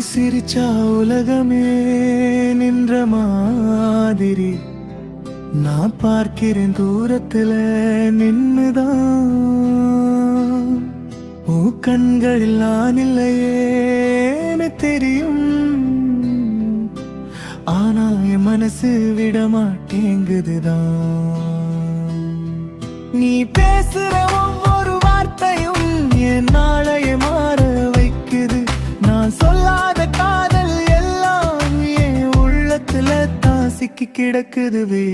சிரிச்சா உலகமே நின்ற மாதிரி நான் பார்க்கிறேன் தூரத்துல நின்னுதான். கண்களில் நான் இல்லையே தெரியும், ஆனா என் மனசு விட மாட்டேங்குதுதான். நீ பேசுற ஒவ்வொரு வார்த்தையும் என் நாளைய மாற வைக்குது. நான் சொல்லாத காதல் எல்லாம் என் உள்ளத்துல தான் சிக்கி கிடக்குது.